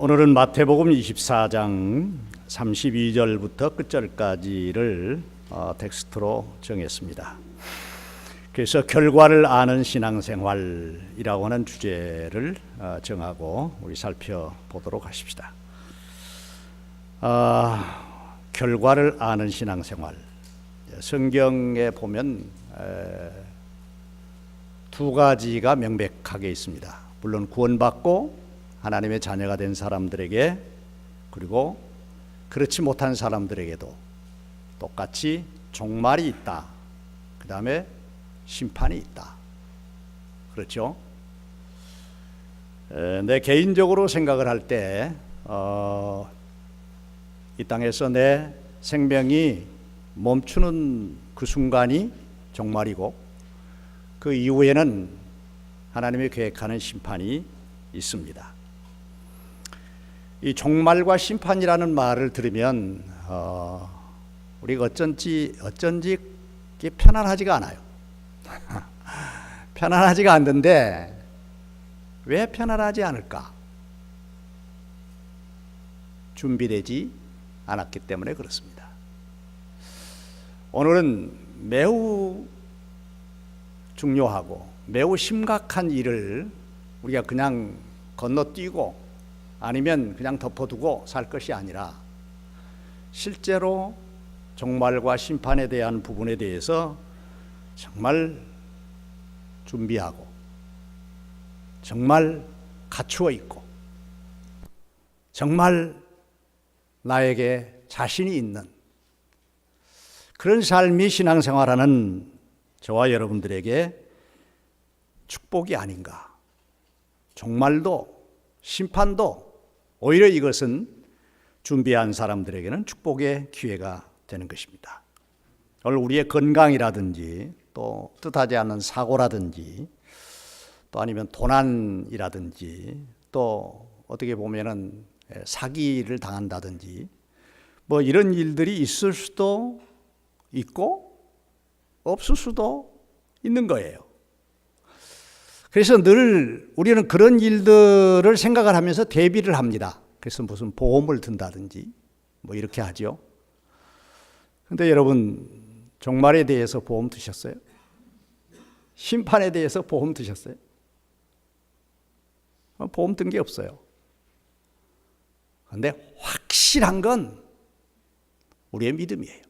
오늘은 마태복음 24장 32절부터 끝절까지를 텍스트로 정했습니다. 그래서 결과를 아는 신앙생활이라고 하는 주제를 정하고 우리 살펴보도록 하십시다. 결과를 아는 신앙생활. 성경에 보면 두 가지가 명백하게 있습니다. 물론 구원받고 하나님의 자녀가 된 사람들에게, 그리고 그렇지 못한 사람들에게도 똑같이 종말이 있다. 그 다음에 심판이 있다. 그렇죠? 내 개인적으로 생각을 할 때 이 땅에서 내 생명이 멈추는 그 순간이 종말이고, 그 이후에는 하나님이 계획하는 심판이 있습니다. 이 종말과 심판이라는 말을 들으면 우리가 어쩐지 편안하지가 않아요. 편안하지가 않는데 왜 편안하지 않을까? 준비되지 않았기 때문에 그렇습니다. 오늘은 매우 중요하고 매우 심각한 일을 우리가 그냥 건너뛰고 아니면 그냥 덮어두고 살 것이 아니라, 실제로 종말과 심판에 대한 부분에 대해서 정말 준비하고 정말 갖추어 있고 정말 나에게 자신이 있는 그런 삶이 신앙생활하는 저와 여러분들에게 축복이 아닌가. 종말도 심판도 오히려 이것은 준비한 사람들에게는 축복의 기회가 되는 것입니다. 오늘 우리의 건강이라든지 또 뜻하지 않은 사고라든지 또 아니면 도난이라든지 또 어떻게 보면은 사기를 당한다든지 뭐 이런 일들이 있을 수도 있고 없을 수도 있는 거예요. 그래서 늘 우리는 그런 일들을 생각을 하면서 대비를 합니다. 그래서 무슨 보험을 든다든지 뭐 이렇게 하죠. 근데 여러분, 종말에 대해서 보험 드셨어요? 심판에 대해서 보험 드셨어요? 보험 든 게 없어요. 그런데 확실한 건 우리의 믿음이에요.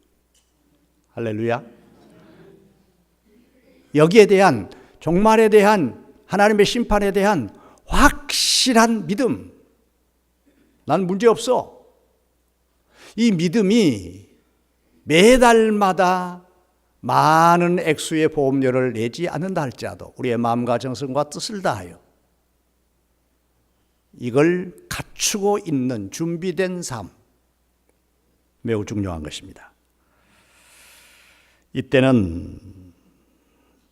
할렐루야. 여기에 대한, 종말에 대한, 하나님의 심판에 대한 확실한 믿음. 난 문제 없어. 이 믿음이 매달마다 많은 액수의 보험료를 내지 않는다 할지라도 우리의 마음과 정성과 뜻을 다하여 이걸 갖추고 있는 준비된 삶, 매우 중요한 것입니다. 이때는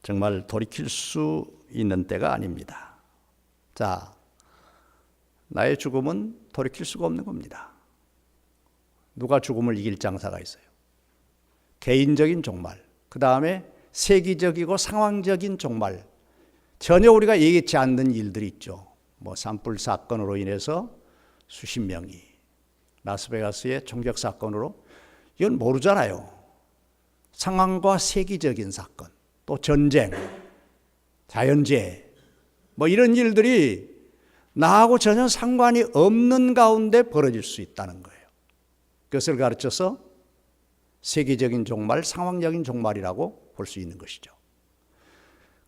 정말 돌이킬 수 있는 때가 아닙니다. 자, 나의 죽음은 돌이킬 수가 없는 겁니다. 누가 죽음을 이길 장사가 있어요? 개인적인 종말, 그 다음에 세기적이고 상황적인 종말, 전혀 우리가 예기치 않는 일들이 있죠. 뭐 산불 사건으로 인해서 수십 명이, 라스베가스의 총격 사건으로, 이건 모르잖아요. 상황과 세기적인 사건, 또 전쟁, 자연재해, 뭐 이런 일들이 나하고 전혀 상관이 없는 가운데 벌어질 수 있다는 거예요. 그것을 가르쳐서 세계적인 종말, 상황적인 종말이라고 볼 수 있는 것이죠.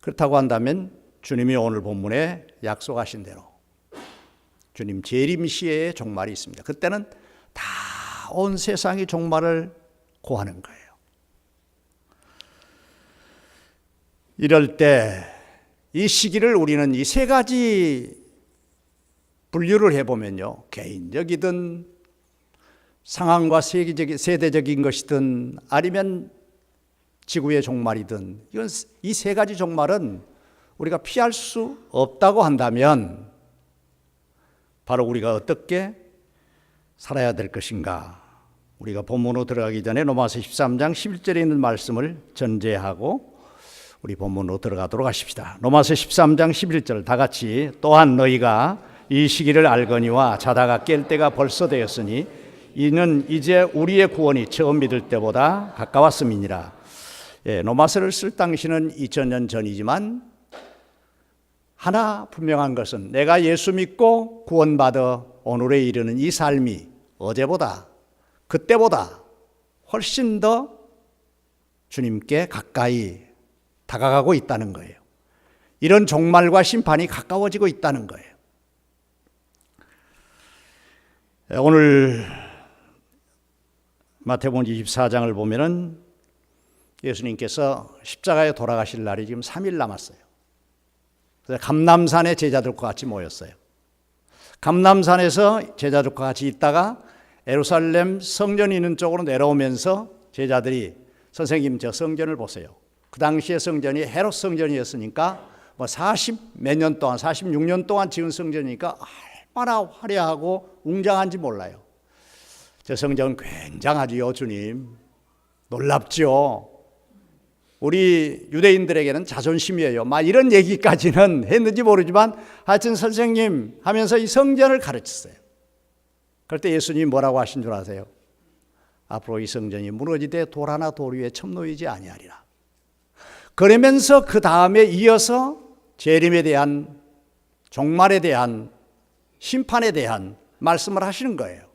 그렇다고 한다면 주님이 오늘 본문에 약속하신 대로 주님 재림 시에의 종말이 있습니다. 그때는 다 온 세상이 종말을 고하는 거예요. 이럴 때 이 시기를 우리는 이 세 가지 분류를 해보면요, 개인적이든 상황과 세대적인 것이든 아니면 지구의 종말이든, 이건 이 세 가지 종말은 우리가 피할 수 없다고 한다면 바로 우리가 어떻게 살아야 될 것인가. 우리가 본문으로 들어가기 전에 로마서 13장 11절에 있는 말씀을 전제하고 우리 본문으로 들어가도록 하십시다. 로마서 13장 11절 다 같이, 또한 너희가 이 시기를 알거니와 자다가 깰 때가 벌써 되었으니 이는 이제 우리의 구원이 처음 믿을 때보다 가까웠음이니라. 로마서를 쓸 당시는 2000년 전이지만 하나 분명한 것은 내가 예수 믿고 구원받아 오늘에 이르는 이 삶이 어제보다 그때보다 훨씬 더 주님께 가까이 다가가고 있다는 거예요. 이런 종말과 심판이 가까워지고 있다는 거예요. 오늘 마태복음 24장을 보면은 예수님께서 십자가에 돌아가실 날이 지금 3일 남았어요. 그래서 감람산에 제자들과 같이 모였어요. 감람산에서 제자들과 같이 있다가 예루살렘 성전이 있는 쪽으로 내려오면서 제자들이 선생님 저 성전을 보세요. 그 당시에 성전이 헤롯 성전이었으니까 40 몇 년 동안 46년 동안 지은 성전이니까 얼마나 화려하고 웅장한지 몰라요. 저 성전 굉장하지요, 주님. 놀랍죠. 우리 유대인들에게는 자존심이에요. 막 이런 얘기까지는 했는지 모르지만 하여튼 선생님 하면서 이 성전을 가르쳤어요. 그럴 때 예수님이 뭐라고 하신 줄 아세요? 앞으로 이 성전이 무너지되 돌 하나 돌 위에 첨놓이지 아니하리라. 그러면서 그 다음에 이어서 재림에 대한 종말에 대한 심판에 대한 말씀을 하시는 거예요.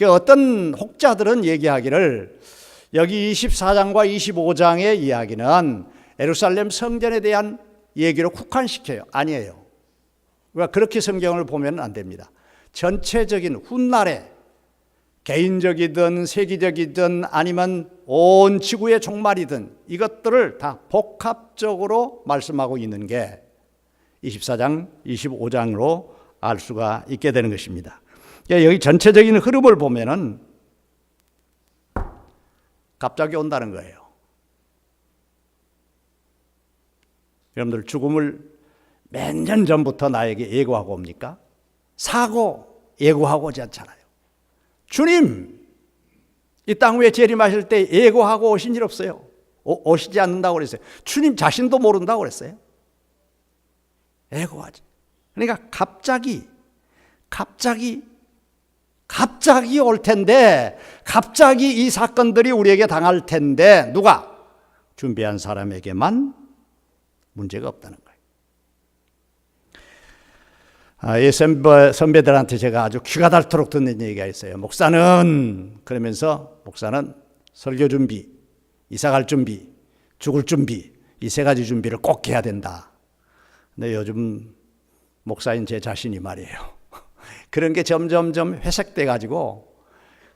어떤 혹자들은 얘기하기를 여기 24장과 25장의 이야기는 예루살렘 성전에 대한 얘기로 국한시켜요. 아니에요. 그러니까 그렇게 성경을 보면 안 됩니다. 전체적인 훗날에 개인적이든 세계적이든 아니면 온 지구의 종말이든 이것들을 다 복합적으로 말씀하고 있는 게 24장, 25장으로 알 수가 있게 되는 것입니다. 여기 전체적인 흐름을 보면은 갑자기 온다는 거예요. 여러분들 죽음을 몇 년 전부터 나에게 예고하고 옵니까? 사고 예고하고 오지 않잖아요. 주님, 이 땅 위에 재림하실 때 예고하고 오신 일 없어요. 오시지 않는다고 그랬어요. 주님 자신도 모른다고 그랬어요. 예고하지. 그러니까 갑자기 올 텐데, 갑자기 이 사건들이 우리에게 당할 텐데, 누가? 준비한 사람에게만 문제가 없다는 거예요. 이 선배들한테 제가 아주 귀가 닳도록 듣는 얘기가 있어요. 목사는 설교 준비, 이사 갈 준비, 죽을 준비, 이 세 가지 준비를 꼭 해야 된다. 근데 요즘 목사인 제 자신이 말이에요. 그런 게 점점점 회색돼 가지고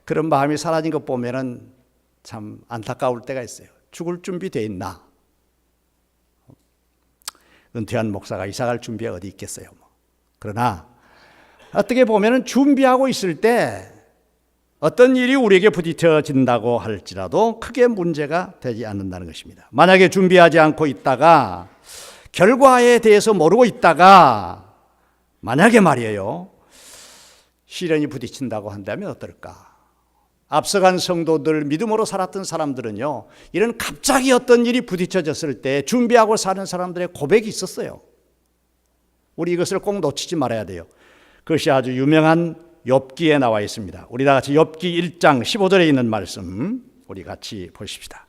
그런 마음이 사라진 것 보면은 참 안타까울 때가 있어요. 죽을 준비 돼 있나? 은퇴한 목사가 이사 갈 준비가 어디 있겠어요. 그러나 어떻게 보면은 준비하고 있을 때 어떤 일이 우리에게 부딪혀진다고 할지라도 크게 문제가 되지 않는다는 것입니다. 만약에 준비하지 않고 있다가 결과에 대해서 모르고 있다가 만약에 말이에요. 시련이 부딪힌다고 한다면 어떨까? 앞서간 성도들, 믿음으로 살았던 사람들은요, 이런 갑자기 어떤 일이 부딪혀졌을 때 준비하고 사는 사람들의 고백이 있었어요. 우리 이것을 꼭 놓치지 말아야 돼요. 그것이 아주 유명한 욥기에 나와 있습니다. 우리 다 같이 욥기 1장 15절에 있는 말씀 우리 같이 보십시다.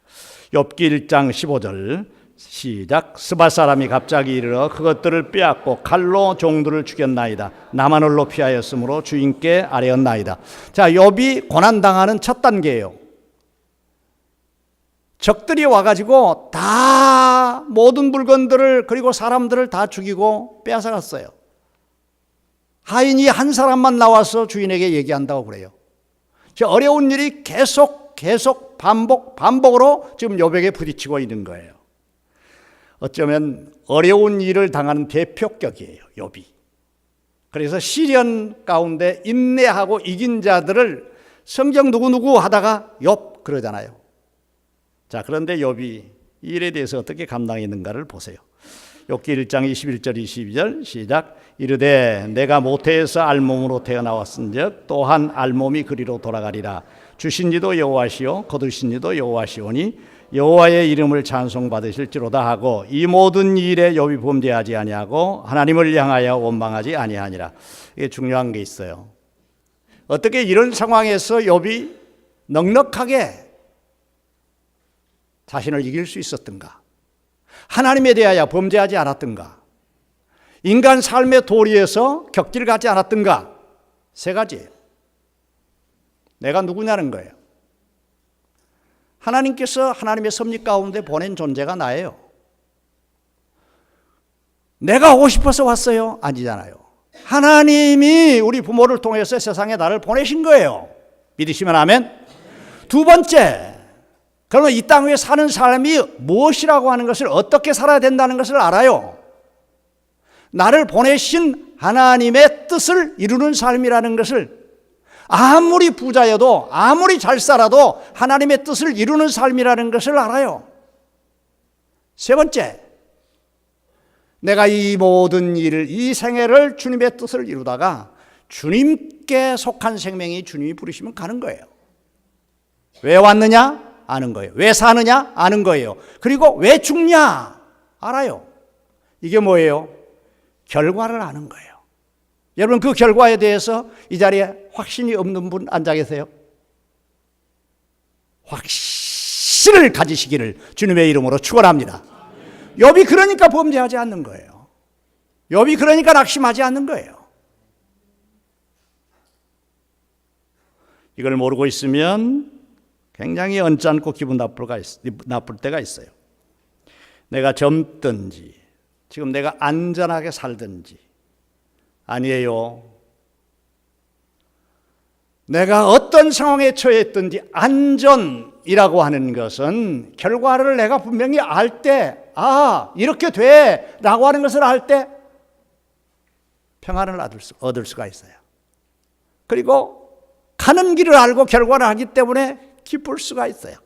욥기 1장 15절 시작. 스바 사람이 갑자기 이르러 그것들을 빼앗고 칼로 종들을 죽였나이다. 나만 홀로 피하였으므로 주인께 아뢰었나이다. 자, 욥이 고난당하는 첫 단계예요. 적들이 와가지고 다 모든 물건들을 그리고 사람들을 다 죽이고 빼앗아갔어요. 하인이 한 사람만 나와서 주인에게 얘기한다고 그래요. 어려운 일이 계속 반복으로 지금 욥에게 부딪히고 있는 거예요. 어쩌면 어려운 일을 당하는 대표격이에요, 욥이. 그래서 시련 가운데 인내하고 이긴 자들을 성경 누구누구 하다가 욥 그러잖아요. 자, 그런데 욥이 이 일에 대해서 어떻게 감당했는가를 보세요. 욥기 1장 21절 22절 시작. 이르되 내가 모태에서 알몸으로 태어나왔은즉 또한 알몸이 그리로 돌아가리라. 주신 이도 여호와시요 거두신 이도 여호와시오니 여호와의 이름을 찬송받으실지로다 하고 이 모든 일에 욥이 범죄하지 아니하고 하나님을 향하여 원망하지 아니하니라. 이게 중요한 게 있어요. 어떻게 이런 상황에서 욥이 넉넉하게 자신을 이길 수 있었던가? 하나님에 대하여 범죄하지 않았던가? 인간 삶의 도리에서 격지를 갖지 않았던가? 세 가지예요. 내가 누구냐는 거예요. 하나님께서 하나님의 섭리 가운데 보낸 존재가 나예요. 내가 오고 싶어서 왔어요? 아니잖아요. 하나님이 우리 부모를 통해서 세상에 나를 보내신 거예요. 믿으시면 아멘. 두 번째, 그러면 이 땅 위에 사는 삶이 무엇이라고 하는 것을, 어떻게 살아야 된다는 것을 알아요. 나를 보내신 하나님의 뜻을 이루는 삶이라는 것을, 아무리 부자여도 아무리 잘 살아도 하나님의 뜻을 이루는 삶이라는 것을 알아요. 세 번째, 내가 이 모든 일을, 이 생애를 주님의 뜻을 이루다가 주님께 속한 생명이 주님이 부르시면 가는 거예요. 왜 왔느냐? 아는 거예요. 왜 사느냐? 아는 거예요. 그리고 왜 죽냐? 알아요. 이게 뭐예요? 결과를 아는 거예요. 여러분, 그 결과에 대해서 이 자리에 확신이 없는 분 앉아 계세요? 확신을 가지시기를 주님의 이름으로 축원합니다. 욥이 그러니까 범죄하지 않는 거예요. 욥이 그러니까 낙심하지 않는 거예요. 이걸 모르고 있으면 굉장히 언짢고 기분 나쁠 때가 있어요. 내가 젊든지 지금 내가 안전하게 살든지, 아니에요. 내가 어떤 상황에 처해 있든지 안전이라고 하는 것은 결과를 내가 분명히 알 때, 아, 이렇게 돼 라고 하는 것을 알 때 평안을 얻을 수가 있어요. 그리고 가는 길을 알고 결과를 알기 때문에 기쁠 수가 있어요.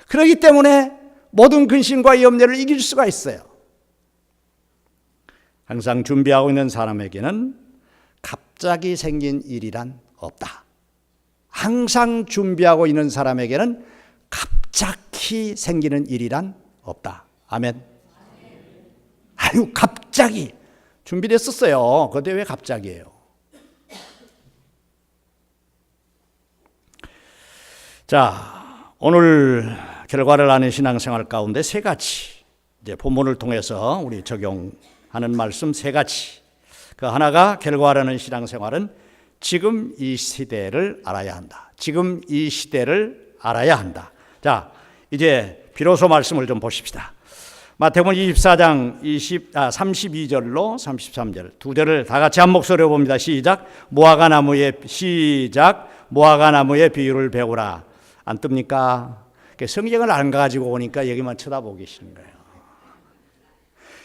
그렇기 때문에 모든 근심과 염려를 이길 수가 있어요. 항상 준비하고 있는 사람에게는 갑자기 생긴 일이란 없다. 항상 준비하고 있는 사람에게는 갑자기 생기는 일이란 없다. 아멘. 아유, 갑자기 준비됐었어요. 그런데 왜 갑자기예요? 자, 오늘 결과를 아는 신앙생활 가운데 세 가지, 이제 본문을 통해서 우리 적용하는 말씀 세 가지. 그 하나가, 결과라는 신앙생활은 지금 이 시대를 알아야 한다. 지금 이 시대를 알아야 한다. 자, 이제 비로소 말씀을 좀 보십시다. 마태복음 24장 32절로 33절 두 절을 다 같이 한 목소리로 봅니다. 시작. 무화과 나무의 비유를 배우라. 안 뜹니까? 성경을 안 가지고 오니까 여기만 쳐다보고 계시는 거예요.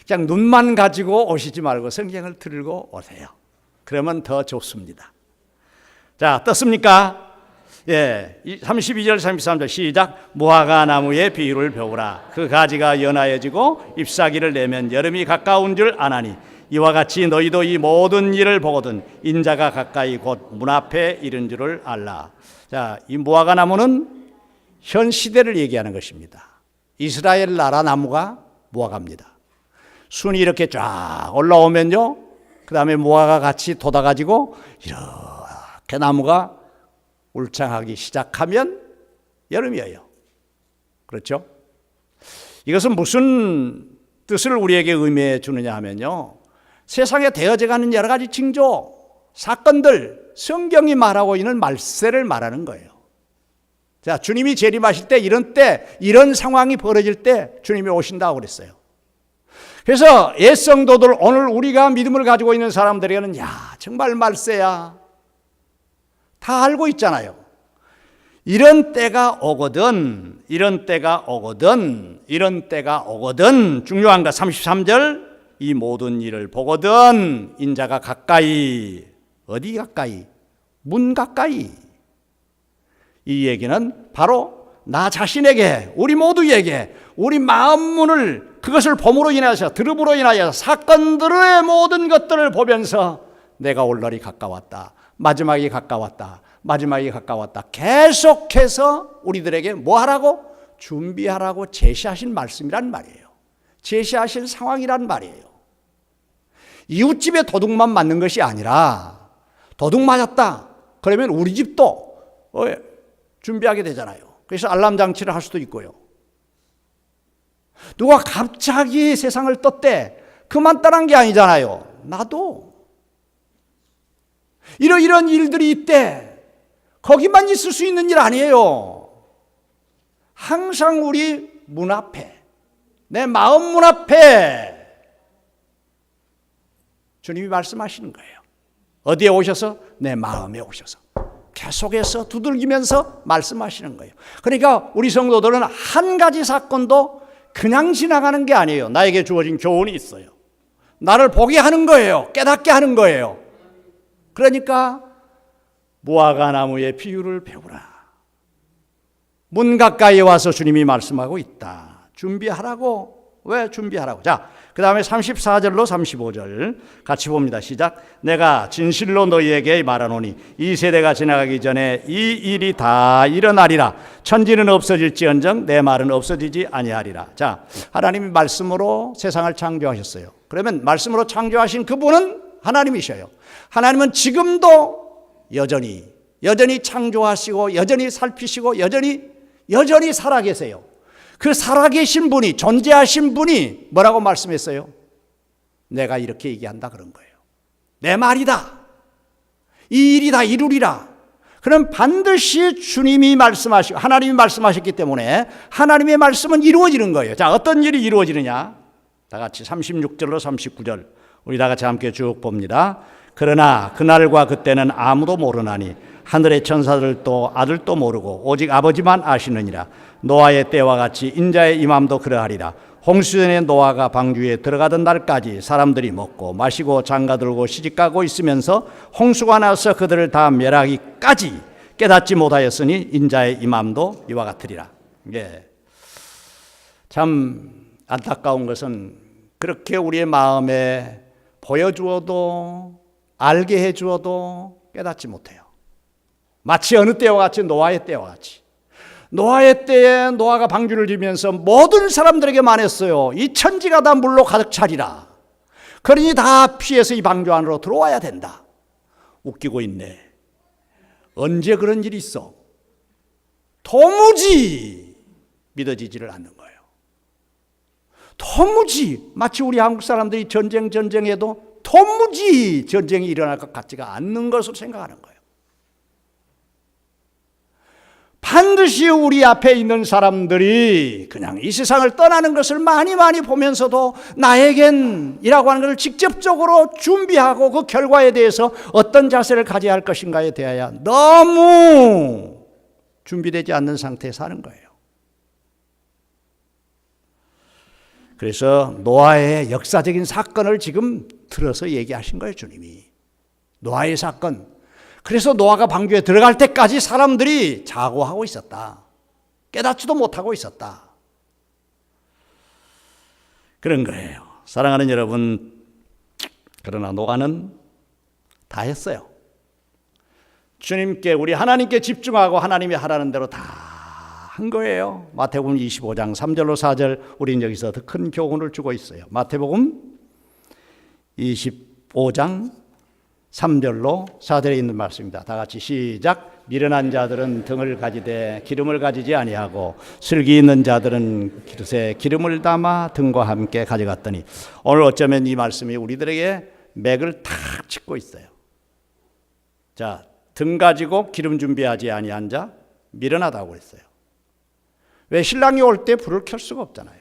그냥 눈만 가지고 오시지 말고 성경을 들고 오세요. 그러면 더 좋습니다. 자, 떴습니까? 예, 32절 33절 시작. 무화과 나무의 비유를 배우라. 그 가지가 연하여지고 잎사귀를 내면 여름이 가까운 줄 아나니 이와 같이 너희도 이 모든 일을 보거든 인자가 가까이 곧 문 앞에 이른 줄을 알라. 자, 이 무화과 나무는 현 시대를 얘기하는 것입니다. 이스라엘 나라 나무가 무화과입니다. 순이 이렇게 쫙 올라오면요, 그 다음에 무화과 같이 돋아가지고 이렇게 나무가 울창하기 시작하면 여름이에요. 그렇죠? 이것은 무슨 뜻을 우리에게 의미해 주느냐 하면요, 세상에 되어져가는 여러 가지 징조, 사건들, 성경이 말하고 있는 말세를 말하는 거예요. 자, 주님이 재림하실 때, 이런 상황이 벌어질 때 주님이 오신다고 그랬어요. 그래서 옛 성도들, 오늘 우리가 믿음을 가지고 있는 사람들에게는 야, 정말 말세야. 다 알고 있잖아요. 이런 때가 오거든. 중요한 거 33절. 이 모든 일을 보거든 인자가 가까이. 어디 가까이? 문 가까이. 이 얘기는 바로 나 자신에게, 우리 모두에게 우리 마음 문을, 그것을 봄으로 인하여서, 들음으로 인하여 사건들의 모든 것들을 보면서 내가 올 날이 가까웠다. 마지막이 가까웠다. 계속해서 우리들에게 뭐 하라고? 준비하라고 제시하신 말씀이란 말이에요. 제시하신 상황이란 말이에요. 이웃집에 도둑만 맞는 것이 아니라 도둑 맞았다. 그러면 우리 집도 준비하게 되잖아요. 그래서 알람 장치를 할 수도 있고요. 누가 갑자기 세상을 떴대. 그만 떠난 게 아니잖아요. 나도 이런 일들이 있대. 거기만 있을 수 있는 일 아니에요. 항상 우리 문 앞에, 내 마음 문 앞에 주님이 말씀하시는 거예요. 어디에 오셔서? 내 마음에 오셔서 계속해서 두들기면서 말씀하시는 거예요. 그러니까 우리 성도들은 한 가지 사건도 그냥 지나가는 게 아니에요. 나에게 주어진 교훈이 있어요. 나를 보게 하는 거예요. 깨닫게 하는 거예요. 그러니까 무화과 나무의 비유를 배우라. 문 가까이에 와서 주님이 말씀하고 있다. 준비하라고. 왜 준비하라고? 자, 그 다음에 34절로 35절 같이 봅니다. 시작. 내가 진실로 너희에게 말하노니 이 세대가 지나가기 전에 이 일이 다 일어나리라. 천지는 없어질지언정 내 말은 없어지지 아니하리라. 자, 하나님이 말씀으로 세상을 창조하셨어요. 그러면 말씀으로 창조하신 그분은 하나님이셔요. 하나님은 지금도 여전히 창조하시고 여전히 살피시고 여전히 살아계세요. 그 살아계신 분이, 존재하신 분이 뭐라고 말씀했어요? 내가 이렇게 얘기한다 그런 거예요. 내 말이다. 이 일이 다 이루리라. 그럼 반드시 주님이 말씀하시고 하나님이 말씀하셨기 때문에 하나님의 말씀은 이루어지는 거예요. 자, 어떤 일이 이루어지느냐? 다 같이 36절로 39절 우리 다 같이 함께 쭉 봅니다. 그러나 그날과 그때는 아무도 모르나니 하늘의 천사들도 아들도 모르고 오직 아버지만 아시느니라. 노아의 때와 같이 인자의 임함도 그러하리라. 홍수전에 노아가 방주에 들어가던 날까지 사람들이 먹고 마시고 장가들고 시집가고 있으면서 홍수가 나서 그들을 다 멸하기까지 깨닫지 못하였으니 인자의 임함도 이와 같으리라. 예. 참 안타까운 것은 그렇게 우리의 마음에 보여주어도 알게 해주어도 깨닫지 못해요. 마치 어느 때와 같이 노아의 때와 같이. 노아의 때에 노아가 방주를 지면서 모든 사람들에게 말했어요. 이 천지가 다 물로 가득 차리라. 그러니 다 피해서 이 방주 안으로 들어와야 된다. 웃기고 있네. 언제 그런 일이 있어? 도무지 믿어지지를 않는 거예요. 도무지 마치 우리 한국 사람들이 전쟁해도 도무지 전쟁이 일어날 것 같지가 않는 것으로 생각하는 거예요. 반드시 우리 앞에 있는 사람들이 그냥 이 세상을 떠나는 것을 많이 보면서도 나에겐 이라고 하는 것을 직접적으로 준비하고 그 결과에 대해서 어떤 자세를 가져야 할 것인가에 대하여 너무 준비되지 않는 상태에 사는 거예요. 그래서 노아의 역사적인 사건을 지금 들어서 얘기하신 거예요, 주님이. 노아의 사건. 그래서 노아가 방주에 들어갈 때까지 사람들이 자고하고 있었다. 깨닫지도 못하고 있었다. 그런 거예요. 사랑하는 여러분, 그러나 노아는 다 했어요. 주님께, 우리 하나님께 집중하고 하나님이 하라는 대로 다 한 거예요. 마태복음 25장 3절로 4절 우리는 여기서 더 큰 교훈을 주고 있어요. 마태복음 25장 3절로 4절에 있는 말씀입니다. 다 같이 시작. 미련한 자들은 등을 가지되 기름을 가지지 아니하고 슬기 있는 자들은 그릇에 기름을 담아 등과 함께 가져갔더니, 오늘 어쩌면 이 말씀이 우리들에게 맥을 탁 짚고 있어요. 자, 등 가지고 기름 준비하지 아니한 자 미련하다고 그랬어요. 왜? 신랑이 올 때 불을 켤 수가 없잖아요.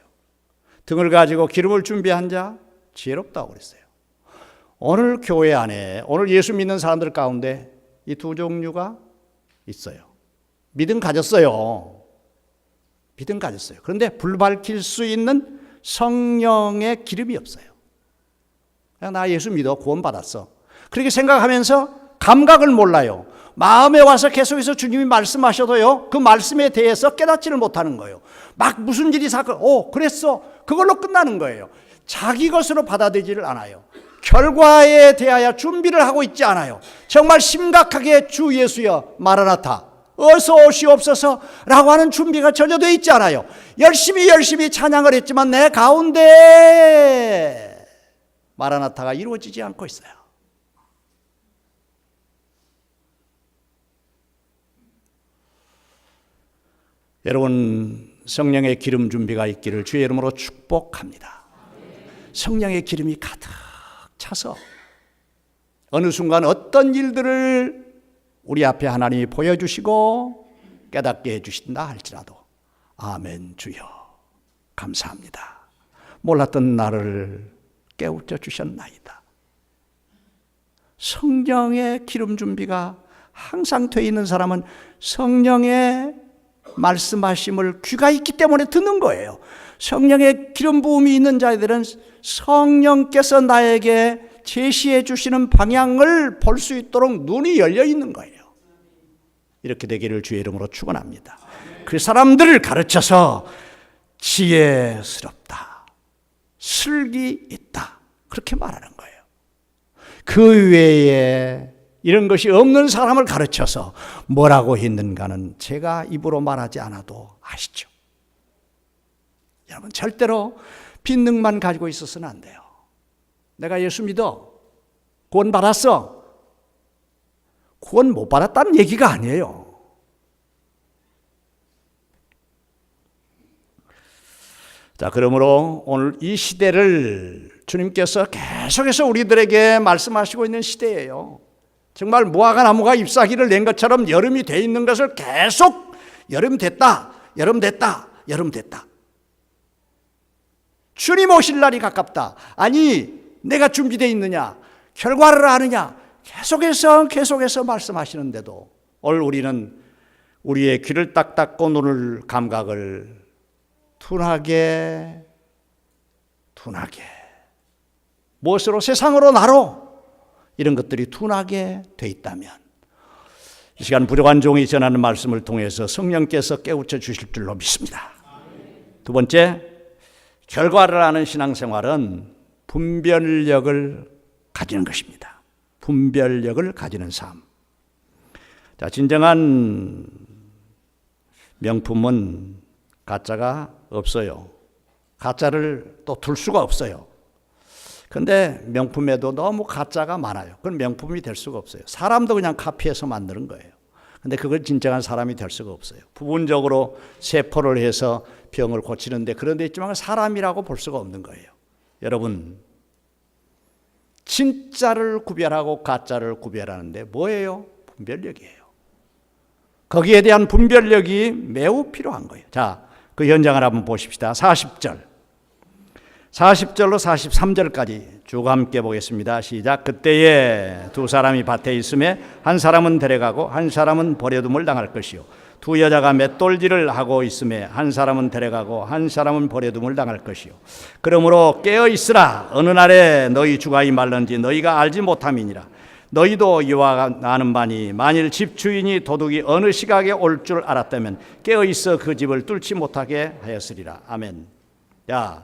등을 가지고 기름을 준비한 자 지혜롭다고 그랬어요. 오늘 교회 안에, 오늘 예수 믿는 사람들 가운데 이 두 종류가 있어요. 믿음 가졌어요. 믿음 가졌어요. 그런데 불 밝힐 수 있는 성령의 기름이 없어요. 그냥 나 예수 믿어, 구원받았어. 그렇게 생각하면서 감각을 몰라요. 마음에 와서 계속해서 주님이 말씀하셔도요, 그 말씀에 대해서 깨닫지를 못하는 거예요. 막 무슨 일이 그랬어. 그걸로 끝나는 거예요. 자기 것으로 받아들이지를 않아요. 결과에 대하여 준비를 하고 있지 않아요. 정말 심각하게 주 예수여 마라나타, 어서 오시옵소서라고 하는 준비가 전혀 되어 있지 않아요. 열심히 찬양을 했지만 내 가운데 마라나타가 이루어지지 않고 있어요. 여러분, 성령의 기름 준비가 있기를 주의 이름으로 축복합니다. 성령의 기름이 가득 차서 어느 순간 어떤 일들을 우리 앞에 하나님이 보여주시고 깨닫게 해주신다 할지라도 아멘 주여 감사합니다. 몰랐던 나를 깨우쳐 주셨나이다. 성령의 기름 준비가 항상 되어 있는 사람은 성령의 말씀하심을 귀가 있기 때문에 듣는 거예요. 성령의 기름 부음이 있는 자들은 성령께서 나에게 제시해 주시는 방향을 볼 수 있도록 눈이 열려 있는 거예요. 이렇게 되기를 주의 이름으로 축원합니다. 그 사람들을 가르쳐서 지혜스럽다, 슬기 있다, 그렇게 말하는 거예요. 그 외에 이런 것이 없는 사람을 가르쳐서 뭐라고 했는가는 제가 입으로 말하지 않아도 아시죠. 여러분, 절대로 빈능만 가지고 있어서는 안 돼요. 내가 예수 믿어, 구원 받았어. 구원 못 받았다는 얘기가 아니에요. 자, 그러므로 오늘 이 시대를 주님께서 계속해서 우리들에게 말씀하시고 있는 시대예요. 정말 무화과 나무가 잎사귀를 낸 것처럼 여름이 돼 있는 것을 계속 여름 됐다, 여름 됐다, 여름 됐다. 주님 오실 날이 가깝다. 아니, 내가 준비되어 있느냐, 결과를 아느냐, 계속해서 말씀하시는데도 오늘 우리는 우리의 귀를 딱 닫고 눈을 감각을 둔하게 무엇으로? 세상으로 나로 이런 것들이 둔하게 돼 있다면 이 시간 부족한 종이 전하는 말씀을 통해서 성령께서 깨우쳐 주실 줄로 믿습니다. 두 번째, 결과를 아는 신앙생활은 분별력을 가지는 것입니다. 분별력을 가지는 삶. 자, 진정한 명품은 가짜가 없어요. 가짜를 또 둘 수가 없어요. 그런데 명품에도 너무 가짜가 많아요. 그건 명품이 될 수가 없어요. 사람도 그냥 카피해서 만드는 거예요. 근데 그걸 진정한 사람이 될 수가 없어요. 부분적으로 세포를 해서 병을 고치는데 그런 데 있지만 사람이라고 볼 수가 없는 거예요. 여러분, 진짜를 구별하고 가짜를 구별하는데 뭐예요? 분별력이에요. 거기에 대한 분별력이 매우 필요한 거예요. 자, 그 현장을 한번 보십시다. 40절로 43절까지 쭉 함께 보겠습니다. 시작. 그때에 두 사람이 밭에 있음에 한 사람은 데려가고 한 사람은 버려둠을 당할 것이요 두 여자가 맷돌질을 하고 있음에 한 사람은 데려가고 한 사람은 버려둠을 당할 것이요 그러므로 깨어 있으라. 어느 날에 너희 주가 임할는지 너희가 알지 못함이니라. 너희도 이와 아는 바니 만일 집주인이 도둑이 어느 시각에 올 줄 알았다면 깨어 있어 그 집을 뚫지 못하게 하였으리라. 아멘. 자,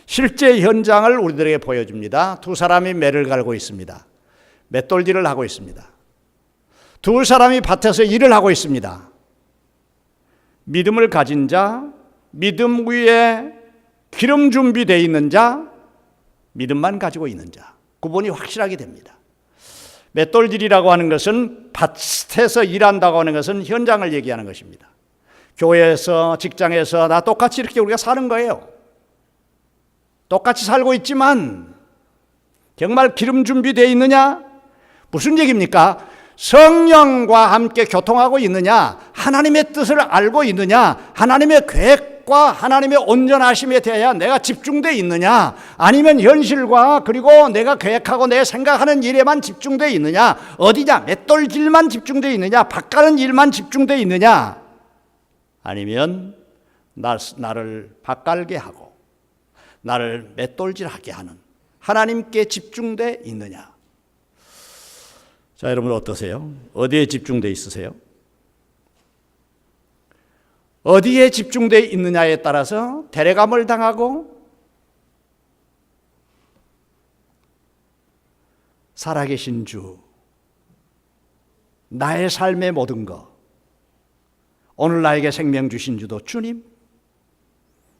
실제 현장을 우리들에게 보여줍니다. 두 사람이 매를 갈고 있습니다. 맷돌질을 하고 있습니다. 두 사람이 밭에서 일을 하고 있습니다. 믿음을 가진 자, 믿음 위에 기름 준비되어 있는 자, 믿음만 가지고 있는 자, 구분이 확실하게 됩니다. 맷돌질이라고 하는 것은 밭에서 일한다고 하는 것은 현장을 얘기하는 것입니다. 교회에서, 직장에서 다 똑같이 이렇게 우리가 사는 거예요. 똑같이 살고 있지만 정말 기름 준비되어 있느냐? 무슨 얘기입니까? 성령과 함께 교통하고 있느냐? 하나님의 뜻을 알고 있느냐? 하나님의 계획과 하나님의 온전하심에 대하여 내가 집중되어 있느냐? 아니면 현실과 그리고 내가 계획하고 내 생각하는 일에만 집중되어 있느냐? 어디냐? 맷돌질만 집중되어 있느냐? 밭 가는 일만 집중되어 있느냐? 아니면 나를 밭 갈게 하고 나를 맷돌질하게 하는 하나님께 집중되어 있느냐? 자, 여러분 어떠세요? 어디에 집중되어 있으세요? 어디에 집중되어 있느냐에 따라서 데려감을 당하고 살아계신 주, 나의 삶의 모든 것, 오늘 나에게 생명 주신 주도 주님,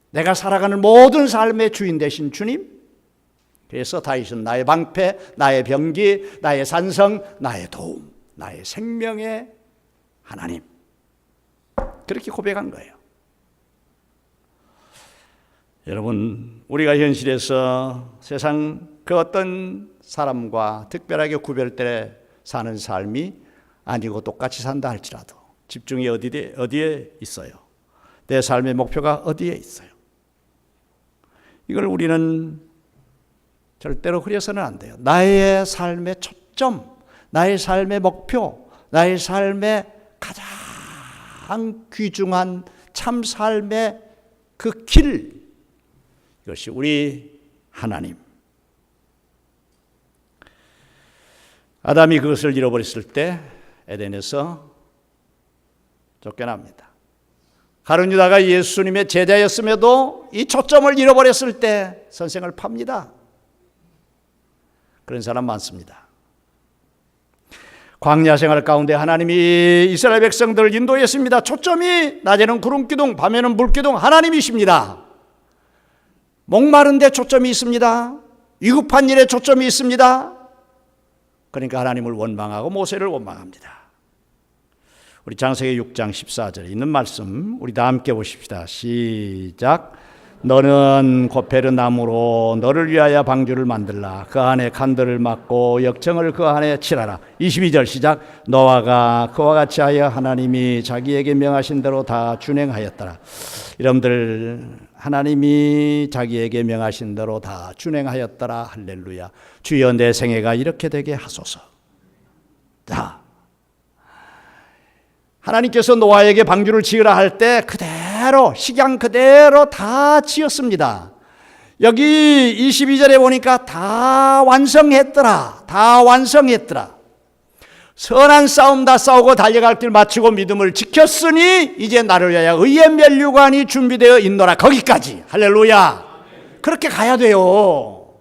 내가 살아가는 모든 삶의 주인 되신 주님. 그래서 다윗은 나의 방패, 나의 병기, 나의 산성, 나의 도움, 나의 생명의 하나님, 그렇게 고백한 거예요. 여러분, 우리가 현실에서 세상 그 어떤 사람과 특별하게 구별돼 사는 삶이 아니고 똑같이 산다 할지라도 집중이 어디에 있어요? 내 삶의 목표가 어디에 있어요? 이걸 우리는 절대로 흐려서는 안 돼요. 나의 삶의 초점, 나의 삶의 목표, 나의 삶의 가장 귀중한 참 삶의 그 길, 이것이 우리 하나님. 아담이 그것을 잃어버렸을 때 에덴에서 쫓겨납니다. 가룟 유다가 예수님의 제자였음에도 이 초점을 잃어버렸을 때 선생을 팝니다. 그런 사람 많습니다. 광야 생활 가운데 하나님이 이스라엘 백성들을 인도했습니다. 초점이 낮에는 구름 기둥, 밤에는 불 기둥, 하나님이십니다. 목마른 데 초점이 있습니다. 위급한 일에 초점이 있습니다. 그러니까 하나님을 원망하고 모세를 원망합니다. 우리 창세기 6장 14절에 있는 말씀 우리 다 함께 보십시다. 시작. 너는 고페르 나무로 너를 위하여 방주를 만들라. 그 안에 칸들을 막고 역청을 그 안에 칠하라. 22절 시작. 노아가 그와 같이 하여 하나님이 자기에게 명하신 대로 다 준행하였더라. 여러분들, 하나님이 자기에게 명하신 대로 다 준행하였더라. 할렐루야. 주여 내 생애가 이렇게 되게 하소서. 자, 하나님께서 노아에게 방주를 지으라 할 때 그대로 식양 그대로 다 지었습니다. 여기 22절에 보니까 다 완성했더라. 다 완성했더라. 선한 싸움 다 싸우고 달려갈 길 마치고 믿음을 지켰으니 이제 나를 위하여 의의 면류관이 준비되어 있노라. 거기까지. 할렐루야. 그렇게 가야 돼요.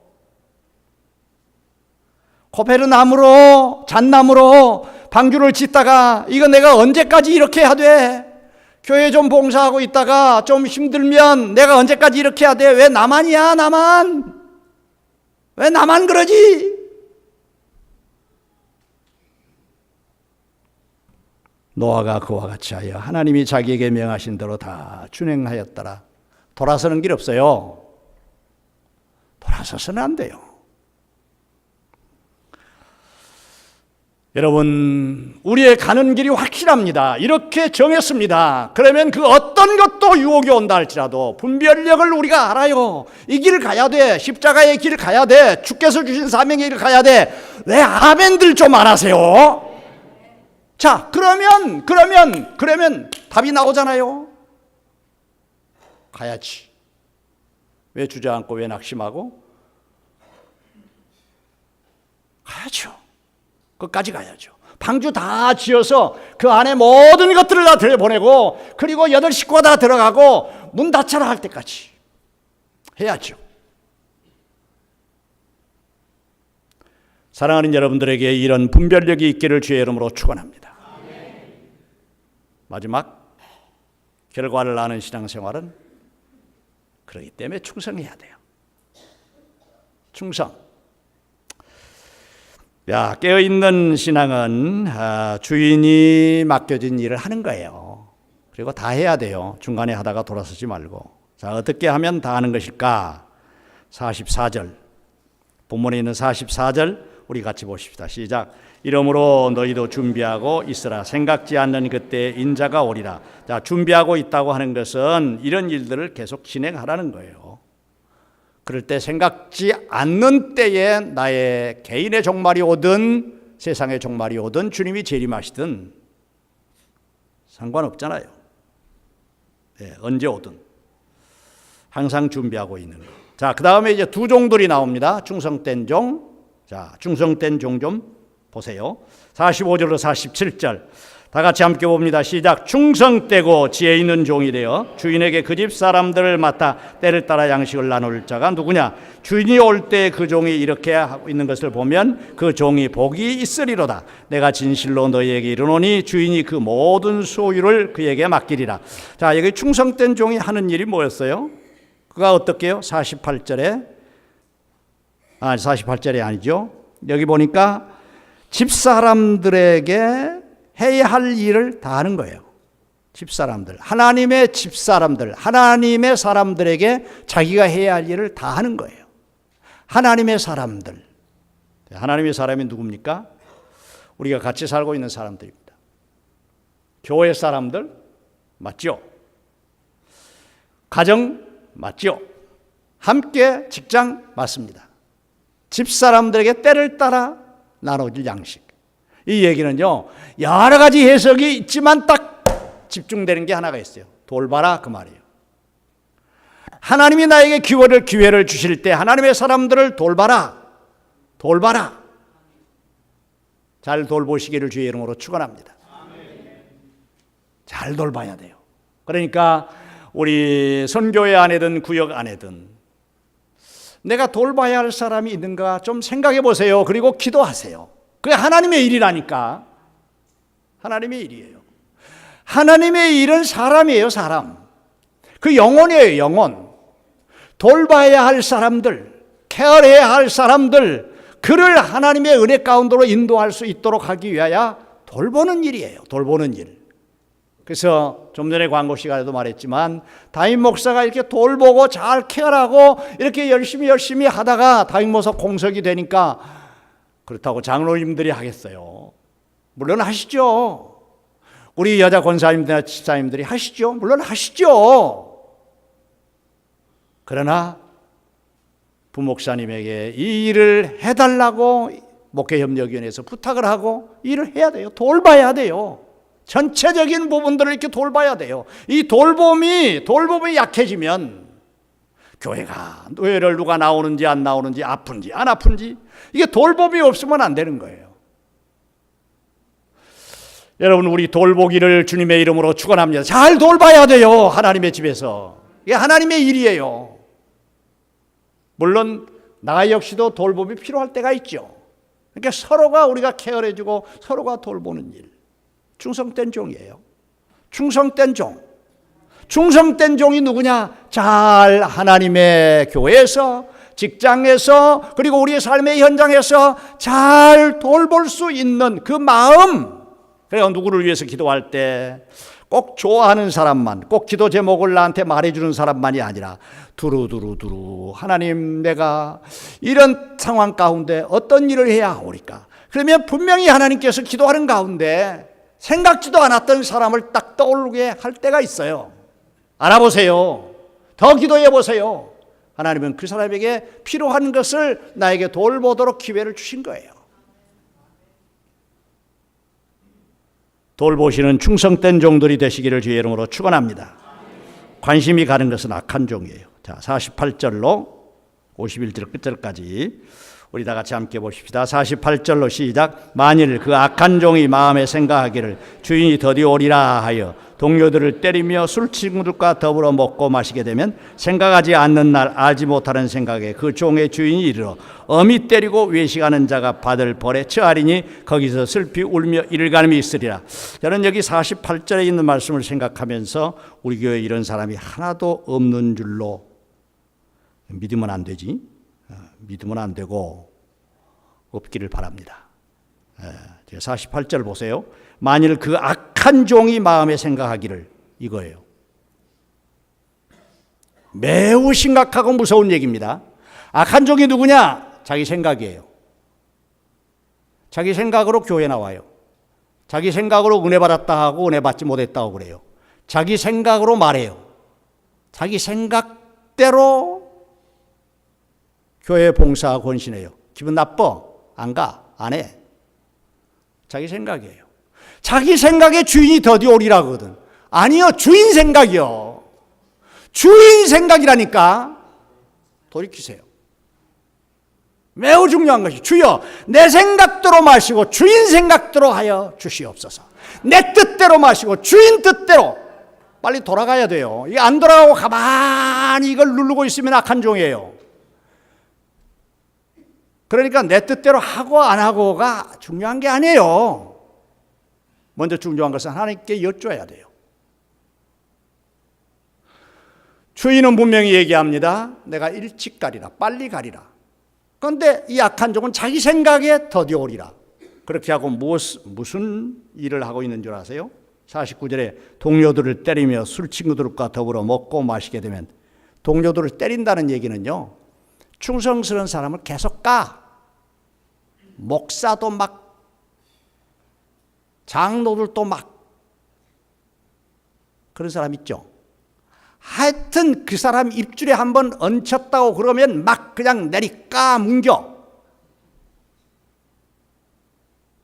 고페르 나무로, 잣나무로 방주를 짓다가 이거 내가 언제까지 이렇게 해야 돼? 교회 좀 봉사하고 있다가 좀 힘들면 내가 언제까지 이렇게 해야 돼? 왜 나만이야, 나만? 왜 나만 그러지? 노아가 그와 같이 하여 하나님이 자기에게 명하신 대로 다 준행하였더라. 돌아서는 길 없어요. 돌아서서는 안 돼요. 여러분, 우리의 가는 길이 확실합니다. 이렇게 정했습니다. 그러면 그 어떤 것도 유혹이 온다 할지라도 분별력을 우리가 알아요. 이 길을 가야 돼. 십자가의 길을 가야 돼. 주께서 주신 사명의 길을 가야 돼. 왜 아멘들 좀 안 하세요? 자, 그러면 답이 나오잖아요. 가야지. 왜 주저앉고 왜 낙심하고? 가야죠. 끝까지 가야죠. 방주 다 지어서 그 안에 모든 것들을 다 들여보내고 그리고 8 식구가 다 들어가고 문 닫혀라 할 때까지 해야죠. 사랑하는 여러분들에게 이런 분별력이 있기를 주의 이름으로 축원합니다. 마지막 결과를 아는 신앙생활은 그렇기 때문에 충성해야 돼요. 충성. 야, 깨어있는 신앙은 주인이 맡겨진 일을 하는 거예요. 그리고 다 해야 돼요. 중간에 하다가 돌아서지 말고. 자, 어떻게 하면 다 하는 것일까? 44절, 본문에 있는 44절 우리 같이 보십시다. 시작. 이러므로 너희도 준비하고 있으라. 생각지 않는 그때 인자가 오리라. 자, 준비하고 있다고 하는 것은 이런 일들을 계속 진행하라는 거예요. 그럴 때 생각지 않는 때에 나의 개인의 종말이 오든 세상의 종말이 오든 주님이 재림하시든 상관없잖아요. 네, 언제 오든 항상 준비하고 있는 거. 자, 그 다음에 이제 두 종들이 나옵니다. 충성된 종. 자, 충성된 종 좀 보세요. 45절로 47절. 다 같이 함께 봅니다. 시작. 충성되고 지혜 있는 종이 되어 주인에게 그 집 사람들을 맡아 때를 따라 양식을 나눌 자가 누구냐? 주인이 올 때 그 종이 이렇게 하고 있는 것을 보면 그 종이 복이 있으리로다. 내가 진실로 너희에게 이르노니 주인이 그 모든 소유를 그에게 맡기리라. 자, 여기 충성된 종이 하는 일이 뭐였어요? 그가 어떻게 해요? 48절에 48절이 아니죠. 여기 보니까 집사람들에게 해야 할 일을 다 하는 거예요. 집사람들, 하나님의 집사람들, 하나님의 사람들에게 자기가 해야 할 일을 다 하는 거예요. 하나님의 사람들. 하나님의 사람이 누굽니까? 우리가 같이 살고 있는 사람들입니다. 교회 사람들 맞죠? 가정 맞죠? 함께 직장 맞습니다. 집사람들에게 때를 따라 나눠질 양식. 이 얘기는요, 여러 가지 해석이 있지만 딱 집중되는 게 하나가 있어요. 돌봐라, 그 말이에요. 하나님이 나에게 기회를 주실 때 하나님의 사람들을 돌봐라. 잘 돌보시기를 주의 이름으로 축원합니다. 잘 돌봐야 돼요. 그러니까 우리 선교회 안에든 구역 안에든 내가 돌봐야 할 사람이 있는가 좀 생각해 보세요. 그리고 기도하세요. 그게 하나님의 일이라니까. 하나님의 일이에요. 하나님의 일은 사람이에요, 사람. 그 영혼이에요, 영혼. 돌봐야 할 사람들, 케어해야 할 사람들, 그를 하나님의 은혜 가운데로 인도할 수 있도록 하기 위하여 돌보는 일이에요, 돌보는 일. 그래서 좀 전에 광고 시간에도 말했지만 담임 목사가 이렇게 돌보고 잘 케어하고 이렇게 열심히 하다가 담임 목사 공석이 되니까 그렇다고 장로님들이 하겠어요? 물론 하시죠. 우리 여자 권사님들이나 집사님들이 하시죠. 물론 하시죠. 그러나 부목사님에게 이 일을 해달라고 목회협력위원회에서 부탁을 하고 일을 해야 돼요. 돌봐야 돼요. 전체적인 부분들을 이렇게 돌봐야 돼요. 이 돌봄이 약해지면 교회가 교회를 누가 나오는지 안 나오는지 아픈지 안 아픈지 이게 돌봄이 없으면 안 되는 거예요. 여러분, 우리 돌보기를 주님의 이름으로 축원합니다. 잘 돌봐야 돼요. 하나님의 집에서. 이게 하나님의 일이에요. 물론 나 역시도 돌봄이 필요할 때가 있죠. 그러니까 서로가 우리가 케어해주고 서로가 돌보는 일. 충성된 종이에요. 충성된 종. 충성된 종이 누구냐? 잘 하나님의 교회에서, 직장에서, 그리고 우리의 삶의 현장에서 잘 돌볼 수 있는 그 마음. 그래서 누구를 위해서 기도할 때 꼭 좋아하는 사람만, 꼭 기도 제목을 나한테 말해주는 사람만이 아니라 두루두루 하나님, 내가 이런 상황 가운데 어떤 일을 해야 하오리까? 그러면 분명히 하나님께서 기도하는 가운데 생각지도 않았던 사람을 딱 떠오르게 할 때가 있어요. 알아보세요. 더 기도해 보세요. 하나님은 그 사람에게 필요한 것을 나에게 돌보도록 기회를 주신 거예요. 돌보시는 충성된 종들이 되시기를 주의 이름으로 축원합니다. 관심이 가는 것은 악한 종이에요. 자, 48절로 51절 끝절까지 우리 다 같이 함께 보십시다. 48절로 시작. 만일 그 악한 종이 마음에 생각하기를 주인이 더디 오리라 하여 동료들을 때리며 술친구들과 더불어 먹고 마시게 되면 생각하지 않는 날 알지 못하는 생각에 그 종의 주인이 이르러 엄히 때리고 외식하는 자가 받을 벌에 처하리니 거기서 슬피 울며 일간음이 있으리라. 저는 여기 48절에 있는 말씀을 생각하면서 우리 교회에 이런 사람이 하나도 없는 줄로 믿으면 안 되지. 믿으면 안 되고 없기를 바랍니다. 48절 보세요. 만일 그 악한 종이 마음에 생각하기를, 이거예요. 매우 심각하고 무서운 얘기입니다. 악한 종이 누구냐? 자기 생각이에요. 자기 생각으로 교회 나와요. 자기 생각으로 은혜 받았다 하고 은혜 받지 못했다고 그래요. 자기 생각으로 말해요. 자기 생각대로 교회 봉사 권신해요. 기분 나빠? 안 가? 안 해? 자기 생각이에요. 자기 생각에 주인이 더디 오리라 거든. 아니요, 주인 생각이요. 주인 생각이라니까. 돌이키세요. 매우 중요한 것이 주여 내 생각대로 마시고 주인 생각대로 하여 주시옵소서. 내 뜻대로 마시고 주인 뜻대로. 빨리 돌아가야 돼요. 이게 안 돌아가고 가만히 이걸 누르고 있으면 악한 종이에요. 그러니까 내 뜻대로 하고 안 하고가 중요한 게 아니에요. 먼저 중요한 것은 하나님께 여쭤야 돼요. 주인은 분명히 얘기합니다. 내가 일찍 가리라, 빨리 가리라. 그런데 이 악한 종은 자기 생각에 더디오리라. 그렇게 하고 무슨 일을 하고 있는 줄 아세요? 49절에 동료들을 때리며 술 친구들과 더불어 먹고 마시게 되면, 동료들을 때린다는 얘기는요, 충성스러운 사람을 계속 까. 목사도 막, 장로들도 막, 그런 사람 있죠. 하여튼 그 사람 입줄에 한번 얹혔다고 그러면 막 그냥 내리 까뭉겨.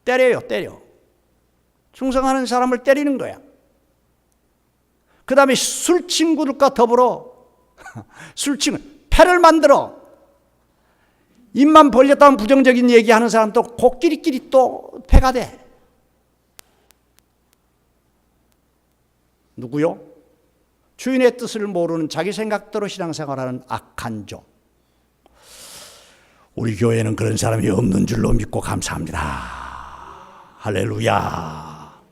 때려요, 때려. 충성하는 사람을 때리는 거야. 그 다음에 술 친구들과 더불어 술 친구, 패를 만들어. 입만 벌렸다면 부정적인 얘기하는 사람도 코끼리끼리 또 패가 돼. 누구요? 주인의 뜻을 모르는 자기 생각대로 신앙생활하는 악한 종. 우리 교회는 그런 사람이 없는 줄로 믿고 감사합니다. 할렐루야.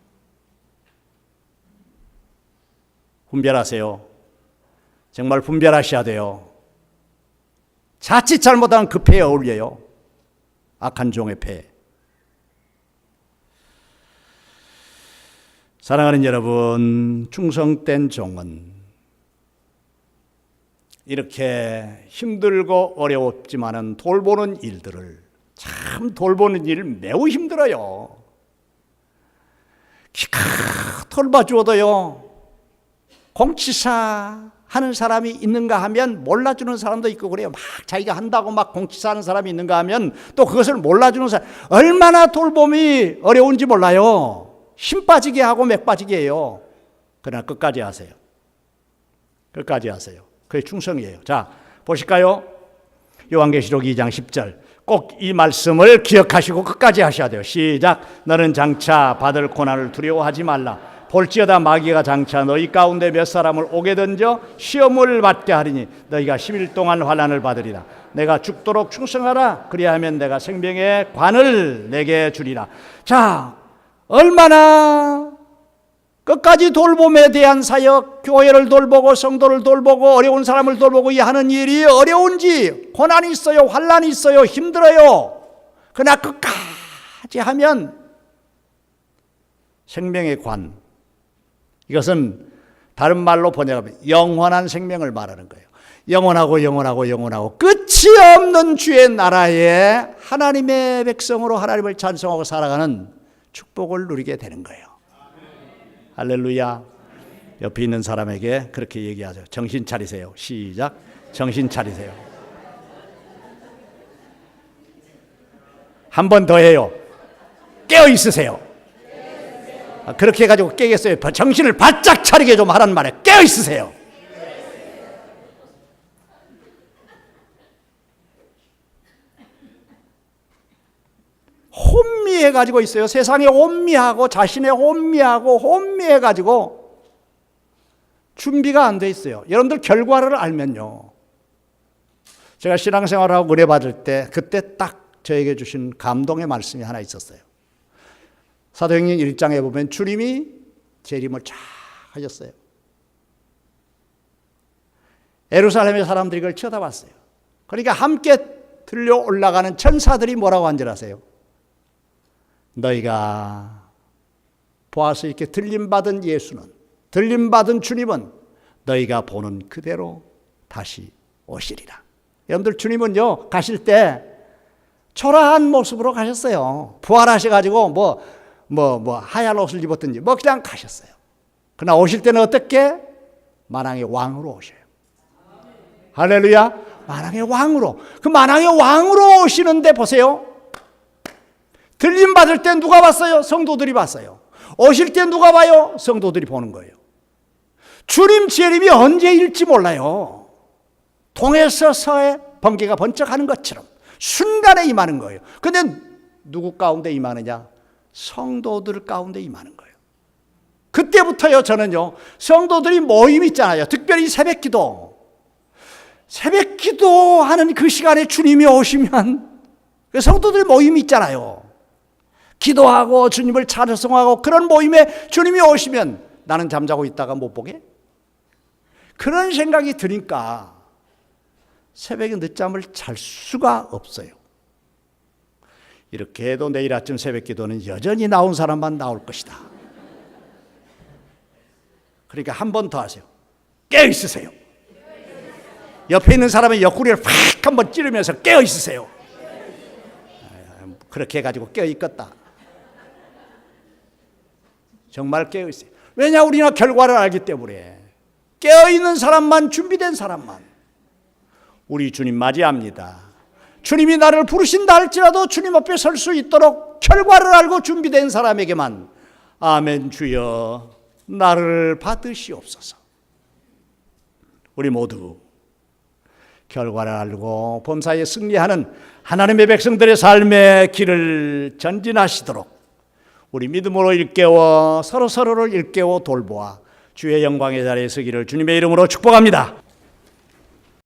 분별하세요. 정말 분별하셔야 돼요. 자칫 잘못하면 그 패에 어울려요. 악한 종의 패. 사랑하는 여러분, 충성된 종은 이렇게 힘들고 어려웠지만은 돌보는 일들을, 참 돌보는 일 매우 힘들어요. 기가 돌봐주어도요, 공치사 하는 사람이 있는가 하면 몰라주는 사람도 있고 그래요. 막 자기가 한다고 막 공치사하는 사람이 있는가 하면 또 그것을 몰라주는 사람. 얼마나 돌봄이 어려운지 몰라요. 힘 빠지게 하고 맥 빠지게 해요. 그러나 끝까지 하세요. 끝까지 하세요. 그게 충성이에요. 자, 보실까요? 요한계시록 2장 10절. 꼭 이 말씀을 기억하시고 끝까지 하셔야 돼요. 시작. 너는 장차 받을 고난을 두려워하지 말라. 볼지어다 마귀가 장차 너희 가운데 몇 사람을 오게 던져 시험을 받게 하리니 너희가 10일 동안 환난을 받으리라. 내가 죽도록 충성하라. 그리하면 내가 생명의 관을 내게 주리라. 자, 얼마나 끝까지 돌봄에 대한 사역, 교회를 돌보고 성도를 돌보고 어려운 사람을 돌보고 이 하는 일이 어려운지, 고난이 있어요, 환난이 있어요, 힘들어요. 그러나 끝까지 하면 생명의 관, 이것은 다른 말로 번역하면 영원한 생명을 말하는 거예요. 영원하고 영원하고 영원하고 끝이 없는 주의 나라에 하나님의 백성으로 하나님을 찬송하고 살아가는 축복을 누리게 되는 거예요. 할렐루야. 옆에 있는 사람에게 그렇게 얘기하죠. 정신 차리세요. 시작. 정신 차리세요. 한 번 더 해요. 깨어 있으세요. 그렇게 해가지고 깨겠어요. 정신을 바짝 차리게 좀 하란 말이에요. 깨어 있으세요. 혼미해가지고 있어요. 세상에 혼미하고 자신의 혼미해가지고 준비가 안 돼 있어요. 여러분들 결과를 알면요. 제가 신앙생활하고 은혜 받을 때 그때 딱 저에게 주신 감동의 말씀이 하나 있었어요. 사도행전 1장에 보면 주님이 재림을 쫙 하셨어요. 예루살렘의 사람들이 그걸 쳐다봤어요. 그러니까 함께 들려 올라가는 천사들이 뭐라고 한 줄 아세요? 너희가 보아서 이렇게 들림받은 예수는, 들림받은 주님은 너희가 보는 그대로 다시 오시리라. 여러분들 주님은요, 가실 때 초라한 모습으로 가셨어요. 부활하셔가지고 하얀 옷을 입었든지 그냥 가셨어요. 그러나 오실 때는 어떻게? 만왕의 왕으로 오셔요. 할렐루야. 만왕의 왕으로. 그 만왕의 왕으로 오시는데 보세요. 들림 받을 때 누가 봤어요? 성도들이 봤어요. 오실 때 누가 봐요? 성도들이 보는 거예요. 주님 재림이 언제일지 몰라요. 동에서 서에 번개가 번쩍하는 것처럼, 순간에 임하는 거예요. 근데 누구 가운데 임하느냐? 성도들 가운데 임하는 거예요. 그때부터요, 저는요, 성도들이 모임 있잖아요. 특별히 새벽 기도. 새벽 기도하는 그 시간에 주님이 오시면 성도들 모임이 있잖아요. 기도하고 주님을 찬송하고 그런 모임에 주님이 오시면 나는 잠자고 있다가 못 보게? 그런 생각이 드니까 새벽에 늦잠을 잘 수가 없어요. 이렇게 해도 내일 아침 새벽 기도는 여전히 나온 사람만 나올 것이다. 그러니까 한 번 더 하세요. 깨어 있으세요. 옆에 있는 사람의 옆구리를 팍 한번 찌르면서 깨어 있으세요. 그렇게 해가지고 깨어 있겠다. 정말 깨어 있어요. 왜냐, 우리가 결과를 알기 때문에. 깨어 있는 사람만, 준비된 사람만. 우리 주님 맞이합니다. 주님이 나를 부르신다 할지라도 주님 앞에 설 수 있도록 결과를 알고 준비된 사람에게만 아멘 주여 나를 받으시옵소서. 우리 모두 결과를 알고 범사에 승리하는 하나님의 백성들의 삶의 길을 전진하시도록 우리 믿음으로 일깨워 서로서로를 일깨워 돌보아 주의 영광의 자리에 서기를 주님의 이름으로 축복합니다.